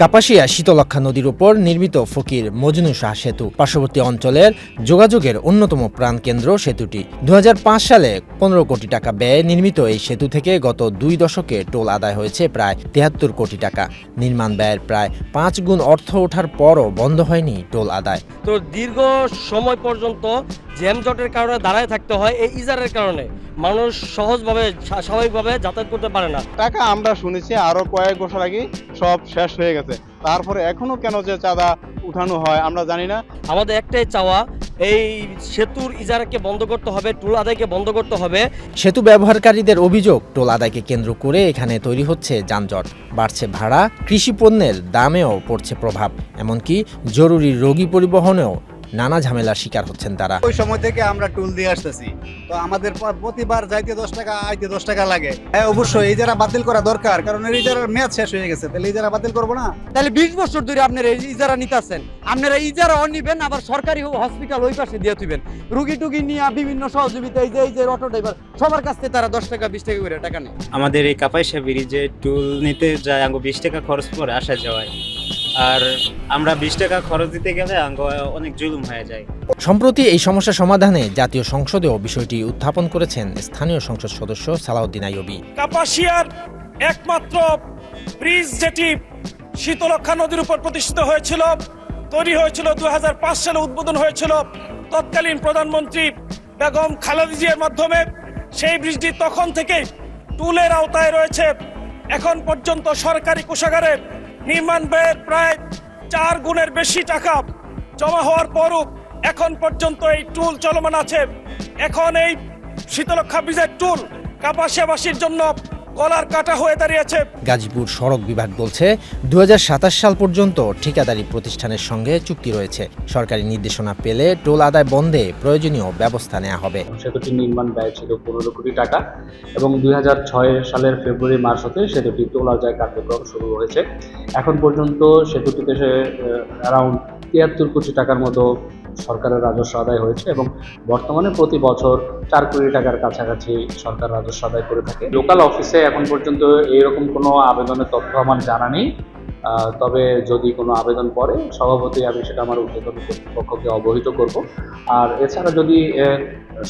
কাপাসিয়া শীতলক্ষ্যা নদীর উপর নির্মিত ফকির মজনু শাহ সেতু পার্শ্ববর্তী অঞ্চলের যোগাযোগের অন্যতম প্রাণকেন্দ্র সেতুটি 2005 সালে 15 কোটি টাকা ব্যয়ে নির্মিত এই সেতু থেকে গত 2 দশকে টোল আদায় হয়েছে প্রায় 73 কোটি টাকা। নির্মাণ ব্যয়ের প্রায় 5 গুণ অর্থ ওঠার পরও বন্ধ হয়নি টোল আদায়। তো দীর্ঘ সময় পর্যন্ত জ্যামজটের কারণে দাঁড়ায় থাকতে হয়। এই ইজারের কারণে মানুষ সহজভাবে স্বাভাবিকভাবে যাতায়াত করতে পারে না। টাকা আমরা শুনেছি আরো কয়েক বছর আগে সব শেষ হয়ে গেছে, তারপরে এখনো কেন যে চাঁদা উঠানো হয় আমরা জানি না। আমাদের একটাই চাওয়া, এই সেতুর ইজারাকে বন্ধ করতে হবে, টোল আদায়কে বন্ধ করতে হবে। সেতু ব্যবহারকারীদের অভিযোগ, টোল আদায়কে কেন্দ্র করে এখানে তৈরি হচ্ছে যানজট, বাড়ছে ভাড়া, কৃষি পণ্যের দামেও পড়ছে প্রভাব, এমনকি জরুরি রোগী পরিবহনেও নানা ঝামেলার শিকার হচ্ছেন তারা। ওই সময় থেকে আমরা টুল দিয়ে আসতেছি, তো আমাদের প্রতিবার যাইতে 10 টাকা আইতে 10 টাকা লাগে। হ্যাঁ অবশ্যই ইজারা বাতিল করা দরকার, কারণ এই ইজারার মেয়াদ শেষ হয়ে গেছে, তাহলে ইজারা বাতিল করবো না? তাহলে 20 বছর ধরে আপনারা ইজারা নিতেছেন, আপনারা ইজারা নিবেন আবার সরকারি হসপিটাল ওই পাশে দিয়ে দিবেন, রুগী টুগী নিয়ে বিভিন্ন সহযোগিতা এই যে অটো ড্রাইভার সবার কাছ থেকে তারা 10 টাকা 20 টাকা করে টাকা নেয়। আমাদের এই কাপাসিয়া ব্রিজে টুল নিতে যায় 20 টাকা খরচ পড়ে আসা যাওয়ায়, আর আমরা 20 টাকা খরচ দিতে গেলে অনেক জুলুম হয়ে যায়। সম্প্রতি এই সমস্যা সমাধানে জাতীয় সংসদেও বিষয়টি উত্থাপন করেছেন স্থানীয় সংসদ সদস্য সালাউদ্দিন আইয়ুবী। কাপাসিয়ার একমাত্র ব্রিজ যেটি শীতলক্ষ্যা নদীর উপর প্রতিষ্ঠিত হয়েছিল, তৈরি হয়েছিল 2005 সালে, উদ্বোধন হয়েছিল তৎকালীন প্রধানমন্ত্রী বেগম খালেদা জিয়ার মাধ্যমে। সেই ব্রিজটি তখন থেকে টুলের আওতায় রয়েছে। এখন পর্যন্ত সরকারি কোষাগারে নির্মাণ ব্যয়ের প্রায় 4 গুণের বেশি টাকা জমা হওয়ার পরও এখন পর্যন্ত এই টুল চলমান আছে। এখন এই শীতলক্ষ্যা ব্রিজের টুল কাপাসিয়াবাসীর জন্য গলার কাটা হয়ে দাঁড়িয়েছে। গাজীপুর সড়ক বিভাগ বলছে 2027 সাল পর্যন্ত ঠিকাদারি প্রতিষ্ঠানের সঙ্গে চুক্তি রয়েছে। সরকারি নির্দেশনা পেলে টোল আদায় বন্ধে প্রয়োজনীয় ব্যবস্থা নেওয়া হবে। সেতুটির নির্মাণ ব্যয় ছিল 15 কোটি টাকা এবং 2006 সালের ফেব্রুয়ারি মার্চ হতে সেতুটি টোল আদায় কার্যক্রম শুরু হয়েছে। এখন পর্যন্ত সেতুটিতে অ্যারাউন্ড 73 কোটি টাকার মতো সরকারের রাজস্ব আদায় হয়েছে এবং বর্তমানে প্রতি বছর 4 কোটি টাকার কাছাকাছি সরকার রাজস্ব আদায় করে থাকে। লোকাল অফিসে এখন পর্যন্ত এরকম কোনো আবেদনের তথ্য আমার জানা নেই, তবে যদি কোনো আবেদন পড়ে স্বভাবতই আমি সেটা আমার ঊর্ধ্বতন কর্তৃপক্ষকে অবহিত করব। আর এছাড়া যদি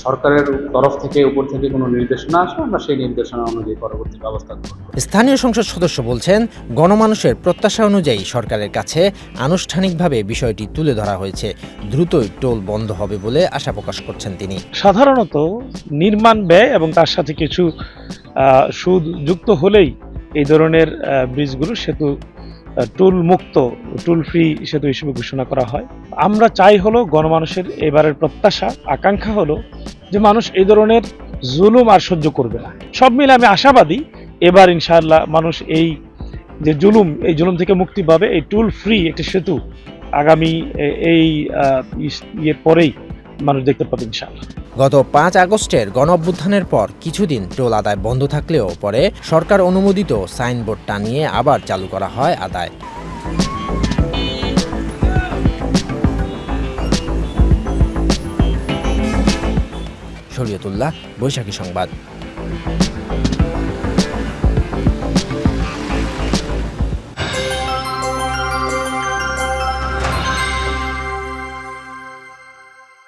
সরকারের তরফ থেকে উপর থেকে কোনো নির্দেশনা আসে, আমরা সেই নির্দেশনা অনুযায়ী পরবর্তী ব্যবস্থা করব। স্থানীয় সংসদ সদস্য বলছেন, গণমানুষের প্রত্যাশা অনুযায়ী সরকারের কাছে আনুষ্ঠানিকভাবে বিষয়টি তুলে ধরা হয়েছে, দ্রুতই টোল বন্ধ হবে বলে আশা প্রকাশ করছেন তিনি। সাধারণত নির্মাণ ব্যয় এবং তার সাথে কিছু সুদ যুক্ত হলেই এই ধরনের ব্রিজগুলো সেতু টুল মুক্ত, টুল ফ্রি সেতু হিসেবে ঘোষণা করা হয়। আমরা চাই হলো গণমানুষের এবারের প্রত্যাশা আকাঙ্ক্ষা হলো যে মানুষ এই ধরনের জুলুম আর সহ্য করবে না। সব মিলে আমি আশাবাদী এবার ইনশাআল্লাহ মানুষ এই জুলুম থেকে মুক্তি পাবে। এই টুল ফ্রি একটি সেতু আগামী এই পরেই মানুষ দেখতে পাবে ইনশাআল্লাহ। গত 5 আগস্টের গণঅভ্যুত্থানের পর কিছুদিন টোল আদায় বন্ধ থাকলেও পরে সরকার অনুমোদিত সাইনবোর্ড টানিয়ে আবার চালু করা হয় আদায়। শরীয়তুল্লাহ, বৈশাখী সংবাদ।